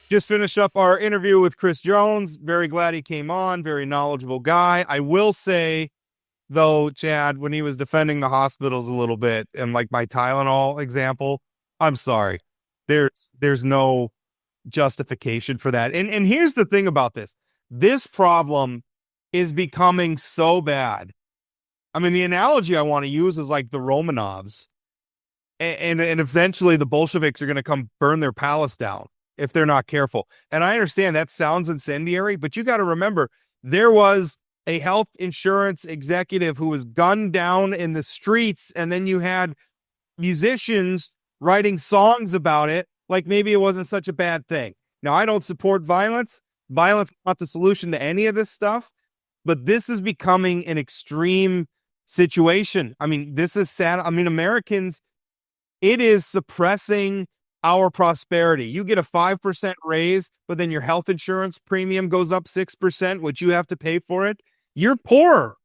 Just finished up our interview with Chris Jones. Very glad he came on. Very knowledgeable guy. I will say, though, Chad, when he was defending the hospitals a little bit and like my Tylenol example, I'm sorry. There's no justification for that. And here's the thing about this. This problem is becoming so bad. I mean, the analogy I want to use is like the Romanovs. And eventually the Bolsheviks are going to come burn their palace down if they're not careful. And I understand that sounds incendiary, but you got to remember there was a health insurance executive who was gunned down in the streets, and then you had musicians writing songs about it, like maybe it wasn't such a bad thing. Now, I don't support violence. Violence is not the solution to any of this stuff, but this is becoming an extreme situation. I mean, this is sad. I mean, Americans, it is suppressing our prosperity. You get a 5% raise, but then your health insurance premium goes up 6%, which you have to pay for it. You're poor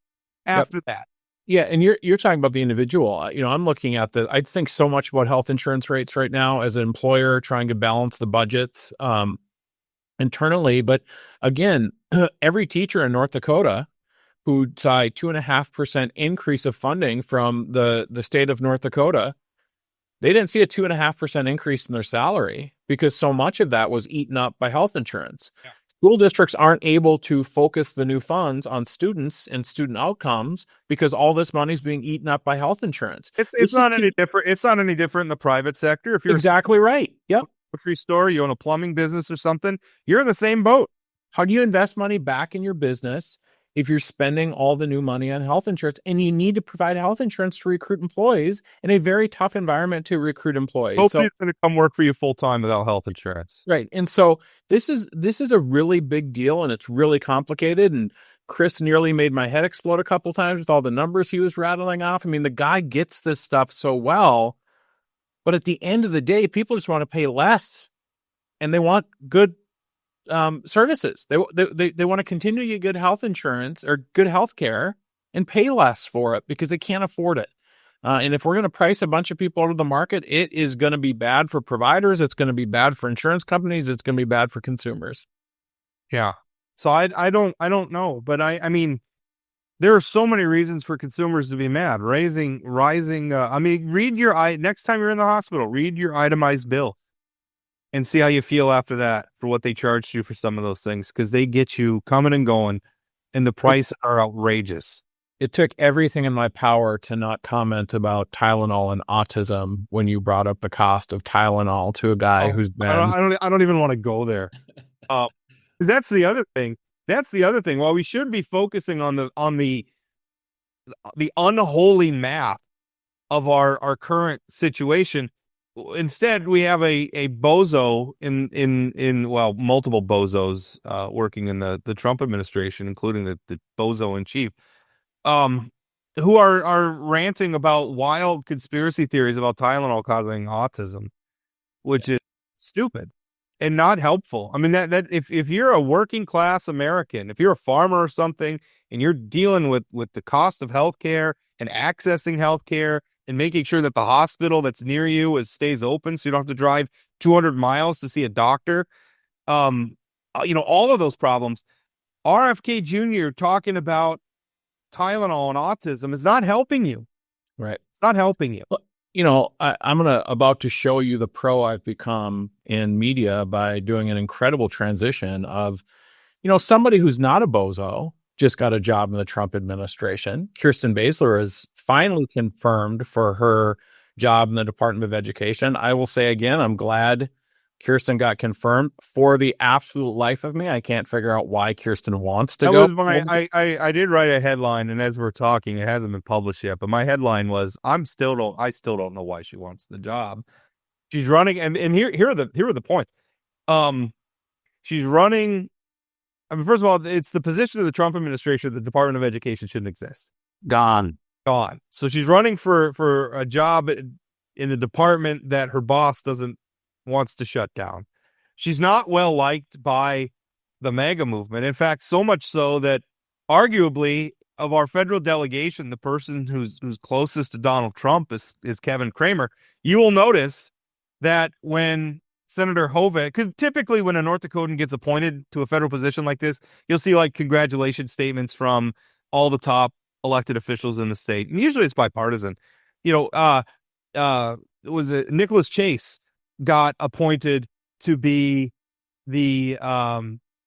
after that. Yeah, and you're talking about the individual. I'm looking at I think so much about health insurance rates right now as an employer trying to balance the budgets internally. But again, every teacher in North Dakota who saw a 2.5% increase of funding from the state of North Dakota, they didn't see a 2.5% increase in their salary because so much of that was eaten up by health insurance. Yeah. School districts aren't able to focus the new funds on students and student outcomes because all this money is being eaten up by health insurance. It's not any different. It's not any different in the private sector. If you're exactly right. Yep. A grocery store, you own a plumbing business or something, you're in the same boat. How do you invest money back in your business if you're spending all the new money on health insurance, and you need to provide health insurance to recruit employees in a very tough environment to recruit employees? Nobody's going to come work for you full time without health insurance. Right. And so this is a really big deal, and it's really complicated. And Chris nearly made my head explode a couple times with all the numbers he was rattling off. I mean, the guy gets this stuff so well, but at the end of the day, people just want to pay less, and they want good services. They want to continue to get good health insurance or good health care and pay less for it because they can't afford it. And if we're going to price a bunch of people out of the market, it is going to be bad for providers. It's going to be bad for insurance companies. It's going to be bad for consumers. Yeah. So I don't know, but I mean, there are so many reasons for consumers to be mad. Rising. I mean, next time you're in the hospital, read your itemized bill and see how you feel after that for what they charged you for some of those things, because they get you coming and going, and the prices are outrageous. It took everything in my power to not comment about Tylenol and autism when you brought up the cost of Tylenol to a guy who's been. I don't even want to go there. That's the other thing. While we should be focusing on the unholy math of our current situation, instead we have a bozo in multiple bozos working in the Trump administration, including the bozo in chief, who are ranting about wild conspiracy theories about Tylenol causing autism, which is stupid and not helpful. I mean, that if you're a working class American, if you're a farmer or something, and you're dealing with the cost of healthcare and accessing healthcare and making sure that the hospital that's near you stays open, so you don't have to drive 200 miles to see a doctor, all of those problems. RFK Jr. talking about Tylenol and autism is not helping you. Right. It's not helping you. I'm about to show you the pro I've become in media by doing an incredible transition of, somebody who's not a bozo just got a job in the Trump administration. Kirsten Baesler is finally confirmed for her job in the Department of Education. I will say again, I'm glad Kirsten got confirmed. For the absolute life of me, I can't figure out why Kirsten wants to go. I did write a headline, and as we're talking, it hasn't been published yet, but my headline was, I still don't know why she wants the job. She's running, and here are the points. She's running. I mean, first of all, it's the position of the Trump administration that the Department of Education shouldn't exist. Gone. So she's running for a job in the department that her boss wants to shut down. She's not well liked by the MAGA movement. In fact, so much so that arguably of our federal delegation, the person who's closest to Donald Trump is Kevin Kramer. You will notice that when Senator Hoven, because typically when a North Dakotan gets appointed to a federal position like this, you'll see like congratulations statements from all the top elected officials in the state. And usually it's bipartisan. You know, was it Nicholas Chase got appointed to be the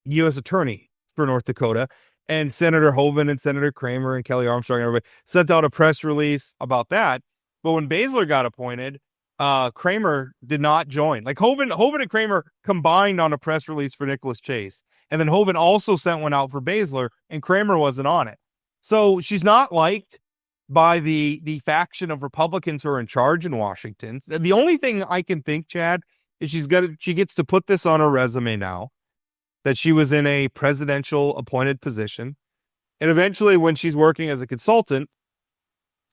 U.S. attorney for North Dakota, and Senator Hoven and Senator Kramer and Kelly Armstrong and everybody sent out a press release about that. But when Baesler got appointed, Kramer did not join. Like Hoven and Kramer combined on a press release for Nicholas Chase, and then Hoven also sent one out for Baesler, and Kramer wasn't on it. So she's not liked by the faction of Republicans who are in charge in Washington. The only thing I can think, Chad, is she gets to put this on her resume now that she was in a presidential appointed position, and eventually, when she's working as a consultant,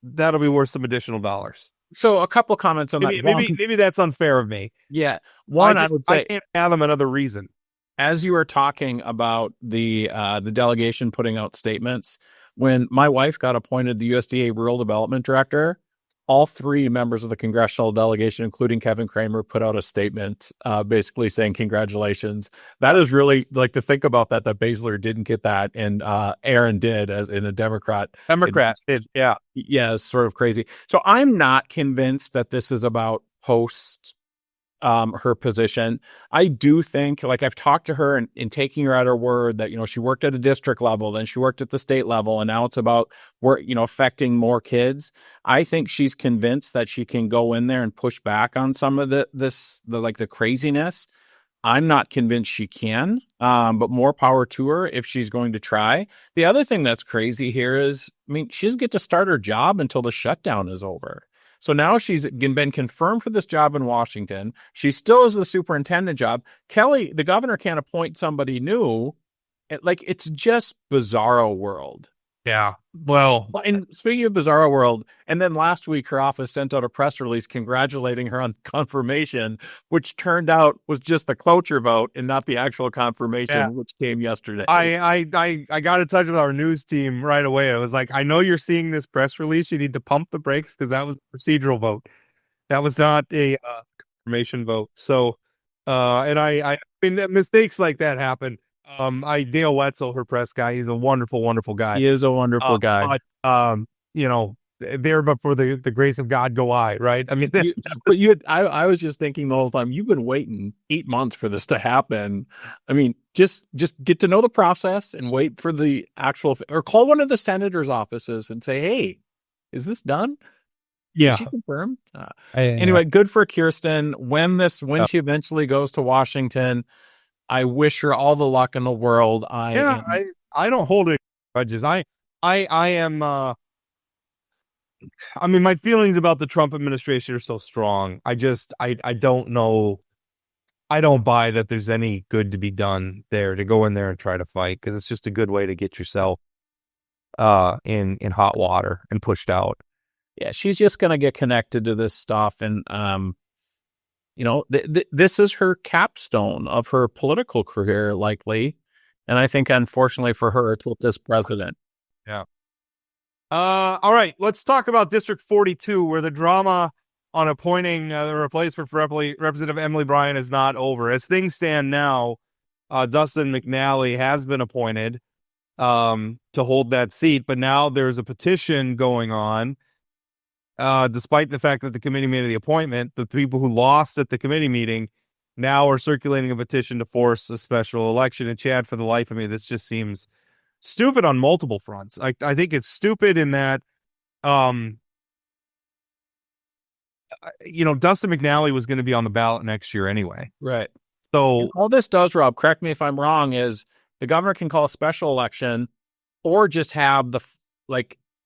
that'll be worth some additional dollars. So a couple of comments on that. Maybe that's unfair of me. Yeah. One, I would say I can't fathom another reason. As you were talking about the delegation putting out statements, when my wife got appointed the USDA Rural Development Director, all three members of the congressional delegation, including Kevin Kramer, put out a statement basically saying congratulations. That is really, like, to think about that Baesler didn't get that, and Aaron did, as in a Democrat. Yeah. Yeah, it's sort of crazy. So I'm not convinced that this is about post her position. I do think, like, I've talked to her and taking her at her word that, she worked at a district level, then she worked at the state level, and now it's about work, affecting more kids. I think she's convinced that she can go in there and push back on some of the craziness. I'm not convinced she can, but more power to her if she's going to try. The other thing that's crazy here is, she doesn't get to start her job until the shutdown is over. So now she's been confirmed for this job in Washington. She still has the superintendent job. Kelly, the governor, can't appoint somebody new. It's just bizarro world. Yeah. Well, and speaking of bizarro world, and then last week her office sent out a press release congratulating her on confirmation, which turned out was just the cloture vote and not the actual confirmation, which came yesterday. I got in touch with our news team right away. I was like, I know you're seeing this press release. You need to pump the brakes because that was a procedural vote. That was not a confirmation vote. So, and I mean, mistakes like that happen. Dale Wetzel, her press guy, he's a wonderful, wonderful guy. He is a wonderful guy. But, there, but for the grace of God go I, right? I mean, I was just thinking the whole time, you've been waiting 8 months for this to happen. I mean, just get to know the process and wait for the actual, or call one of the senator's offices and say, hey, is this done? Yeah. Is she confirmed? Anyway, good for Kirsten. When she eventually goes to Washington, I wish her all the luck in the world. I don't hold any grudges. I am. My feelings about the Trump administration are so strong. I don't know. I don't buy that there's any good to be done there to go in there and try to fight, because it's just a good way to get yourself in hot water and pushed out. Yeah, she's just gonna get connected to this stuff, and this is her capstone of her political career, likely. And I think, unfortunately for her, it's with this president. Yeah. All right, let's talk about District 42, where the drama on appointing the replacement for Representative Emily Bryan is not over. As things stand now, Dustin McNally has been appointed to hold that seat, but now there's a petition going on. Despite the fact that the committee made the appointment, the people who lost at the committee meeting now are circulating a petition to force a special election. And Chad, for the life of me, this just seems stupid on multiple fronts. I think it's stupid in that, Dustin McNally was going to be on the ballot next year anyway. Right. So and all this does, Rob, correct me if I'm wrong, is the governor can call a special election or just have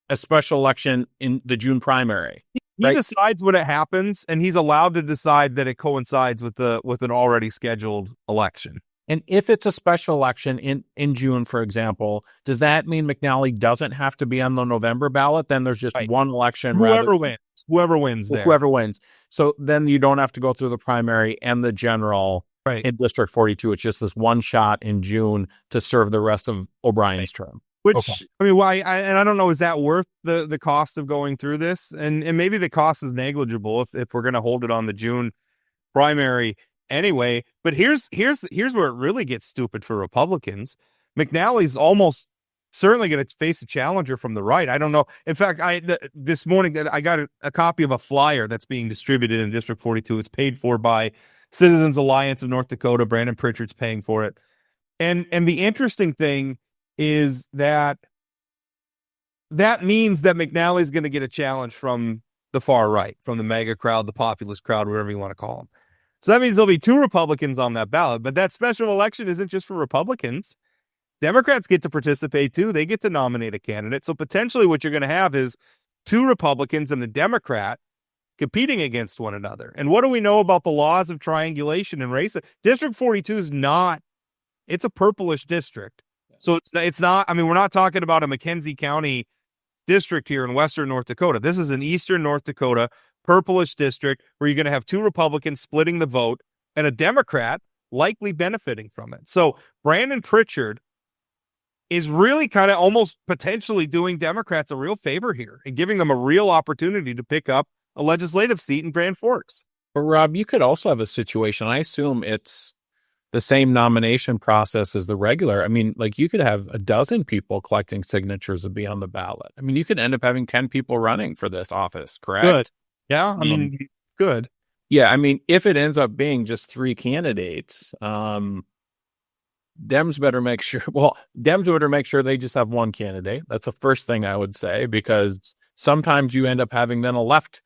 a special election in the June primary. He decides when it happens, and he's allowed to decide that it coincides with an already scheduled election. And if it's a special election in June, for example, does that mean McNally doesn't have to be on the November ballot? Then there's just one election. Whoever wins there. Whoever wins. So then you don't have to go through the primary and the general in District 42. It's just this one shot in June to serve the rest of O'Brien's term. Which, why? I don't know. Is that worth the cost of going through this? And maybe the cost is negligible if we're going to hold it on the June primary. Anyway, but here's where it really gets stupid for Republicans. McNally's almost certainly going to face a challenger from the right. I don't know. In fact, this morning I got a copy of a flyer that's being distributed in District 42. It's paid for by Citizens Alliance of North Dakota. Brandon Pritchard's paying for it. And the interesting thing is that means that McNally's going to get a challenge from the far right, from the MAGA crowd, the populist crowd, whatever you want to call them. So that means there'll be 2 Republicans on that ballot. But that special election isn't just for Republicans. Democrats get to participate too. They get to nominate a candidate. So potentially what you're going to have is 2 Republicans and a Democrat competing against one another. And what do we know about the laws of triangulation and race? District 42 is not, it's a purplish district. So it's not, I mean, we're not talking about a McKenzie County district here in western North Dakota. This is an eastern North Dakota purplish district where you're going to have 2 Republicans splitting the vote and a Democrat likely benefiting from it. So Brandon Pritchard is really kind of almost potentially doing Democrats a real favor here and giving them a real opportunity to pick up a legislative seat in Grand Forks. But Rob, you could also have a situation. I assume it's the same nomination process as the regular. I mean, like you could have a dozen people collecting signatures to be on the ballot. I mean, you could end up having 10 people running for this office, correct? Good. Yeah. I mean, good. Yeah. I mean, if it ends up being just 3 candidates, Dems better make sure they just have 1 candidate. That's the first thing I would say, because sometimes you end up having then a left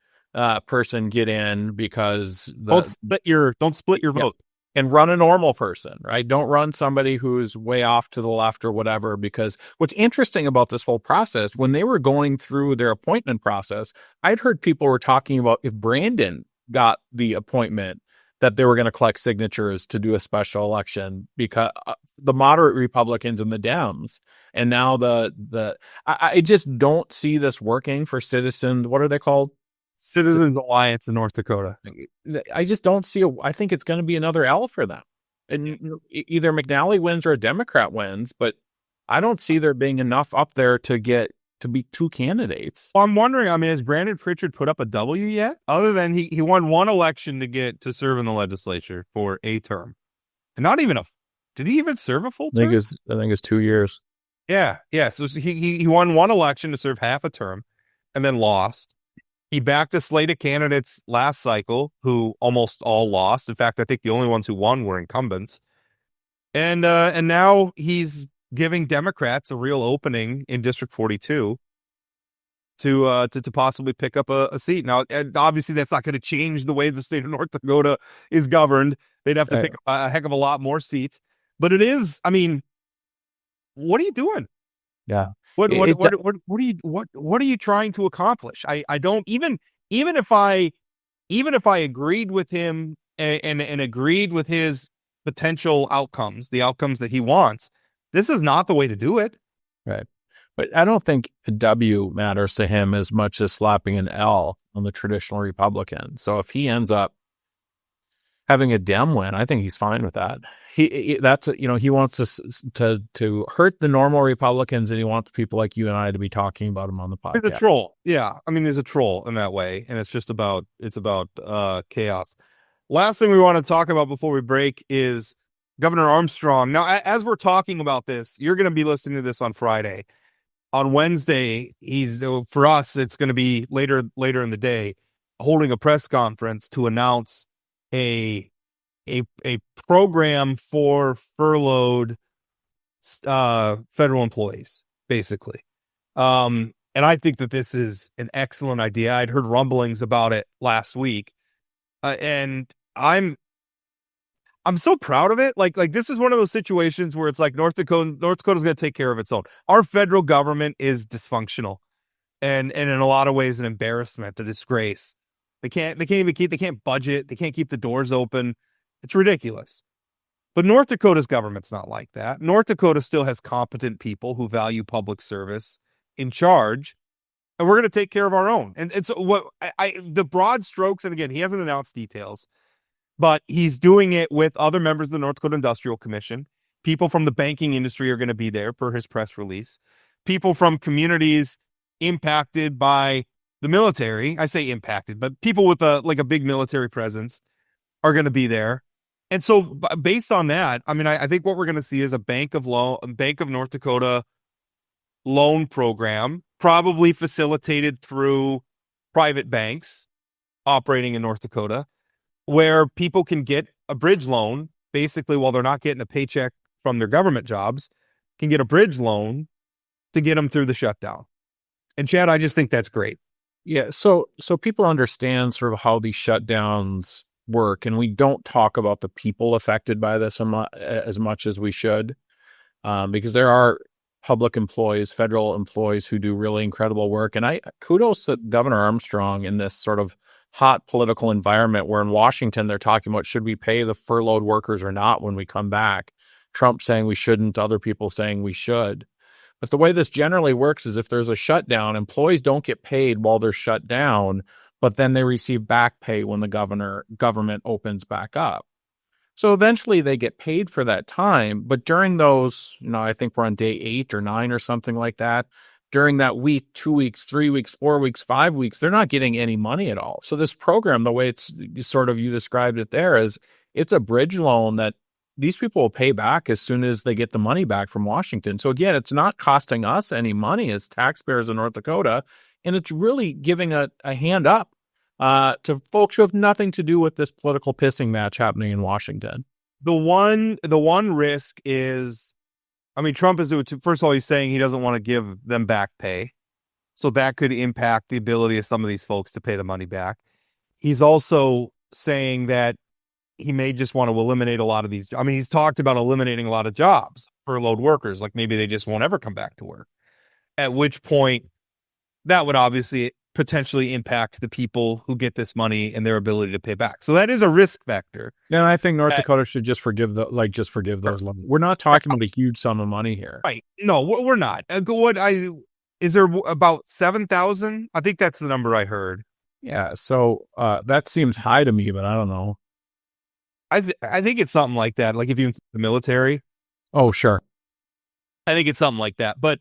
person get in because don't split your vote. And run a normal person, right? Don't run somebody who's way off to the left or whatever, because what's interesting about this whole process, when they were going through their appointment process, I'd heard people were talking about if Brandon got the appointment that they were going to collect signatures to do a special election, because the moderate Republicans and the Dems, and now I just don't see this working for Citizens. What are they called? Citizens Alliance in North Dakota. I just don't see I think it's going to be another L for them. And either McNally wins or a Democrat wins, but I don't see there being enough up there to be 2 candidates. Well, I'm wondering, I mean, has Brandon Pritchard put up a W yet? Other than he won 1 election to serve in the legislature for a term. And not even did he even serve a full term? I think it's 2 years. Yeah. So he won 1 election to serve half a term and then lost. He backed a slate of candidates last cycle who almost all lost. In fact, I think the only ones who won were incumbents. And now he's giving Democrats a real opening in District 42 to possibly pick up a seat. Now, obviously, that's not going to change the way the state of North Dakota is governed. They'd have to pick up a heck of a lot more seats. But it is, I mean, what are you doing? Yeah. What are you trying to accomplish? I don't even if I agreed with him and agreed with his potential outcomes, the outcomes that he wants, this is not the way to do it. Right. But I don't think a W matters to him as much as slapping an L on the traditional Republican. So if he ends up having a Dem win, I think he's fine with that. He wants to hurt the normal Republicans, and he wants people like you and I to be talking about him on the podcast. He's a troll. Yeah. I mean, he's a troll in that way. And it's about chaos. Last thing we want to talk about before we break is Governor Armstrong. Now, as we're talking about this, you're going to be listening to this on Friday. On Wednesday, for us, it's going to be later in the day, holding a press conference to announce a program for furloughed federal employees, basically. And I think that this is an excellent idea. I'd heard rumblings about it last week, and I'm so proud of it. Like this is one of those situations where it's like North Dakota's going to take care of its own. Our federal government is dysfunctional, and in a lot of ways an embarrassment, a disgrace. They can't budget. They can't keep the doors open. It's ridiculous. But North Dakota's government's not like that. North Dakota still has competent people who value public service in charge, and we're going to take care of our own. And so the broad strokes, and again, he hasn't announced details, but he's doing it with other members of the North Dakota Industrial Commission. People from the banking industry are going to be there per his press release. People from communities impacted by the military, I say impacted, but people with a big military presence are going to be there. And so based on that, I mean, I think what we're going to see is a Bank of North Dakota loan program, probably facilitated through private banks operating in North Dakota, where people can get a bridge loan basically while they're not getting a paycheck from their government jobs, can get a bridge loan to get them through the shutdown. And Chad, I just think that's great. Yeah, so people understand sort of how these shutdowns work, and we don't talk about the people affected by this as much as we should, because there are public employees, federal employees who do really incredible work. And I kudos to Governor Armstrong in this sort of hot political environment where in Washington they're talking about should we pay the furloughed workers or not when we come back. Trump saying we shouldn't, other people saying we should. But the way this generally works is if there's a shutdown, employees don't get paid while they're shut down, but then they receive back pay when the government opens back up. So eventually they get paid for that time. But during those, I think we're on day 8 or 9 or something like that. During that week, 2 weeks, 3 weeks, 4 weeks, 5 weeks, they're not getting any money at all. So this program, the way it's sort of you described it there, is it's a bridge loan that these people will pay back as soon as they get the money back from Washington. So again, it's not costing us any money as taxpayers in North Dakota, and it's really giving a hand up to folks who have nothing to do with this political pissing match happening in Washington. The one risk is, I mean, Trump is doing. First of all, he's saying he doesn't want to give them back pay, so that could impact the ability of some of these folks to pay the money back. He's also saying that he may just want to eliminate a lot of these. I mean, he's talked about eliminating a lot of jobs, furloughed workers, like maybe they just won't ever come back to work. At which point, that would obviously potentially impact the people who get this money and their ability to pay back. So that is a risk factor. And I think North Dakota should just forgive those loans. We're not talking about a huge sum of money here. Right. No, we're not. Is there about 7,000? I think that's the number I heard. Yeah. So that seems high to me, but I don't know. I think it's something like that. Like if you include the military. Oh, sure. I think it's something like that. But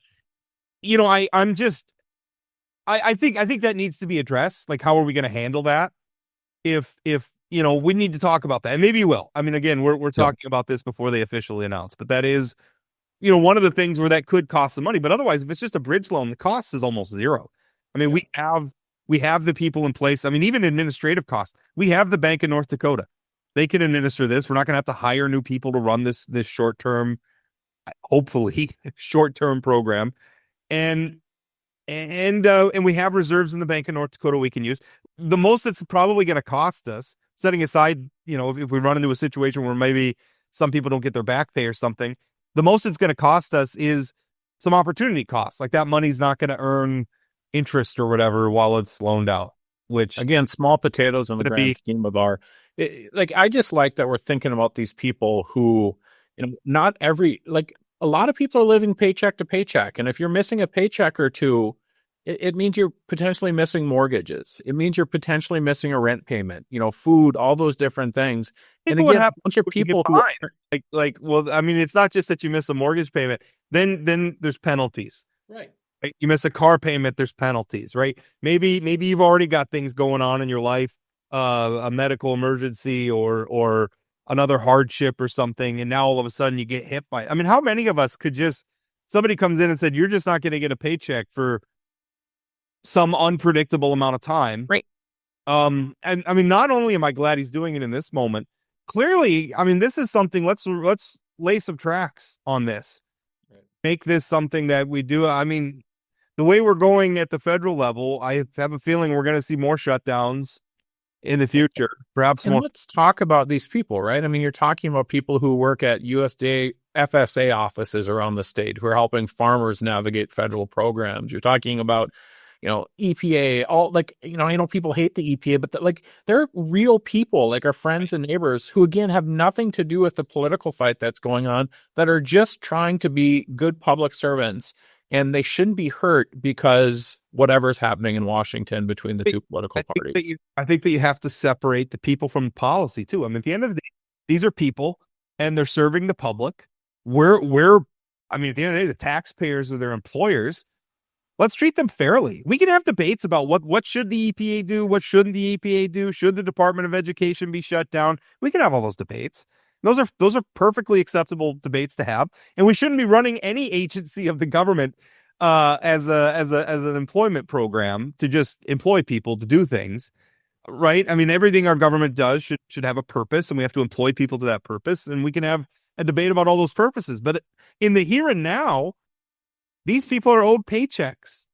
I think that needs to be addressed. Like, how are we going to handle that? If we need to talk about that, and maybe you will. I mean, again, we're talking about this before they officially announce, but that is, one of the things where that could cost some money. But otherwise, if it's just a bridge loan, the cost is almost zero. I mean, we have the people in place. I mean, even administrative costs. We have the Bank of North Dakota. They can administer this. We're not going to have to hire new people to run this short-term, hopefully short-term program. And we have reserves in the Bank of North Dakota we can use. The most it's probably going to cost us, setting aside, if we run into a situation where maybe some people don't get their back pay or something, the most it's going to cost us is some opportunity costs. Like that money's not going to earn interest or whatever while it's loaned out. Which again, small potatoes in the grand scheme of I just like that we're thinking about these people who, not every, a lot of people are living paycheck to paycheck. And if you're missing a paycheck or two, it means you're potentially missing mortgages. It means you're potentially missing a rent payment, food, all those different things. And again, a bunch of people who well, I mean, it's not just that you miss a mortgage payment. Then there's penalties. Right. Like you miss a car payment, there's penalties, right? Maybe you've already got things going on in your life, a medical emergency or another hardship or something, and now all of a sudden you get hit by it. I mean, how many of us could somebody comes in and said, you're just not going to get a paycheck for some unpredictable amount of time. Right. And I mean, not only am I glad he's doing it in this moment, clearly, I mean, this is something, let's lay some tracks on this. Right. Make this something that we do. I mean, the way we're going at the federal level, I have a feeling we're going to see more shutdowns in the future, perhaps more. Let's talk about these people, right? I mean, you're talking about people who work at USDA, FSA offices around the state who are helping farmers navigate federal programs. You're talking about, EPA, I know people hate the EPA, but they're real people, like our friends and neighbors who, again, have nothing to do with the political fight that's going on, that are just trying to be good public servants. And they shouldn't be hurt because whatever's happening in Washington between the two political parties. I think that you have to separate the people from policy too. I mean, at the end of the day, these are people and they're serving the public. At the end of the day, the taxpayers are their employers. Let's treat them fairly. We can have debates about what should the EPA do, what shouldn't the EPA do, should the Department of Education be shut down. We can have all those debates. Those are perfectly acceptable debates to have, and we shouldn't be running any agency of the government as an employment program to just employ people to do things, right? I mean, everything our government does should have a purpose, and we have to employ people to that purpose, and we can have a debate about all those purposes. But in the here and now, these people are owed paychecks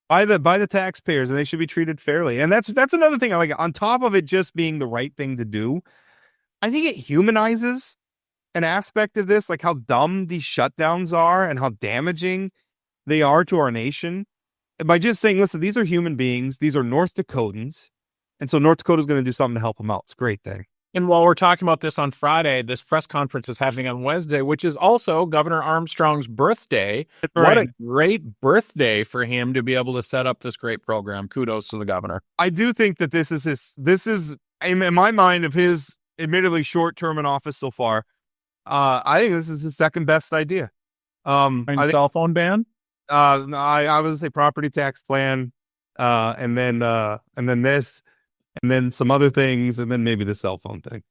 by the taxpayers, and they should be treated fairly. And that's another thing I like. On top of it just being the right thing to do, I think it humanizes an aspect of this, like how dumb these shutdowns are and how damaging they are to our nation. And by just saying, listen, these are human beings. These are North Dakotans. And so North Dakota is going to do something to help them out. It's a great thing. And while we're talking about this on Friday, this press conference is happening on Wednesday, which is also Governor Armstrong's birthday. What a great birthday for him to be able to set up this great program. Kudos to the governor. I do think that this is in my mind of his admittedly short term in office so far. I think this is his second best idea. Cell phone ban? I would say property tax plan, and then this, and then some other things, and then maybe the cell phone thing.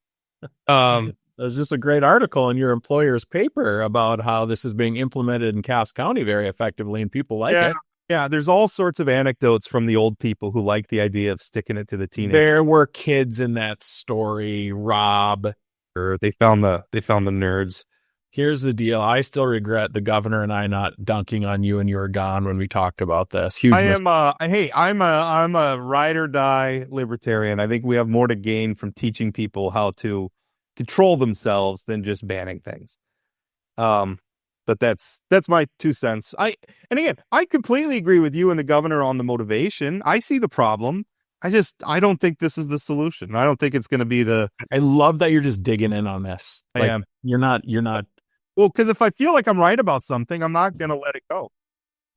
There's just a great article in your employer's paper about how this is being implemented in Cass County very effectively, and people like it. Yeah, there's all sorts of anecdotes from the old people who like the idea of sticking it to the teenagers. There were kids in that story, Rob. They found the nerds. Here's the deal. I still regret the governor and I not dunking on you and you were gone when we talked about this. Huge I'm a ride or die libertarian. I think we have more to gain from teaching people how to control themselves than just banning things. But that's my 2 cents. I completely agree with you and the governor on the motivation. I see the problem. I don't think this is the solution. I don't think it's going to be I love that you're just digging in on this. I am. You're not. Well, because if I feel like I'm right about something, I'm not going to let it go.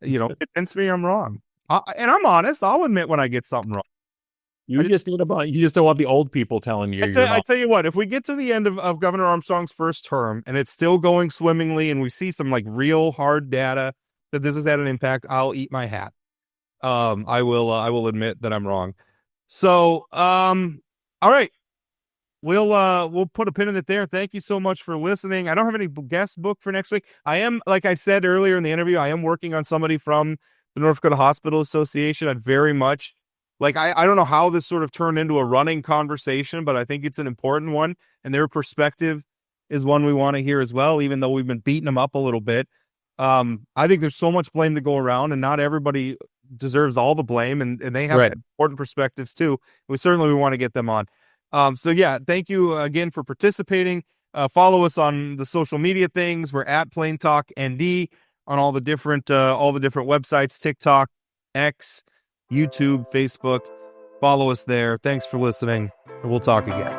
Convince me I'm wrong. And I'm honest. I'll admit when I get something wrong. You just don't want the old people telling you. I tell you what, if we get to the end of Governor Armstrong's first term and it's still going swimmingly and we see some like real hard data that this has had an impact, I'll eat my hat. I will admit that I'm wrong. So, all right. We'll put a pin in it there. Thank you so much for listening. I don't have any guest book for next week. I am, like I said earlier in the interview, I am working on somebody from the North Dakota Hospital Association. I'd very much I don't know how this sort of turned into a running conversation, but I think it's an important one, and their perspective is one we want to hear as well, even though we've been beating them up a little bit. I think there's so much blame to go around, and not everybody deserves all the blame, and they have important perspectives too. We want to get them on. So yeah, thank you again for participating. Follow us on the social media things. We're at Plain Talk ND on all the different websites, TikTok, X, YouTube, Facebook. Follow us there. Thanks for listening, and we'll talk again.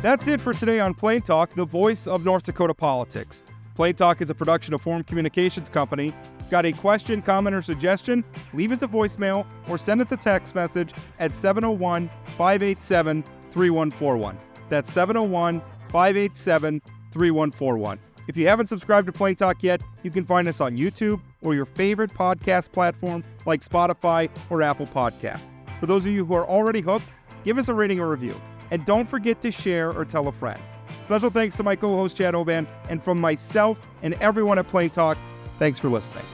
That's it for today on Plain Talk, the voice of North Dakota politics. Plain Talk is a production of Forum Communications Company. Got a question, comment, or suggestion? Leave us a voicemail or send us a text message at 701-587-3141. That's 701-587-3141. If you haven't subscribed to Plain Talk yet, you can find us on YouTube or your favorite podcast platform like Spotify or Apple Podcasts. For those of you who are already hooked, give us a rating or review. And don't forget to share or tell a friend. Special thanks to my co-host Chad Oban, and from myself and everyone at Plain Talk, thanks for listening.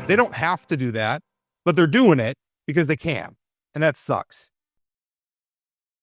They don't have to do that, but they're doing it because they can. And that sucks.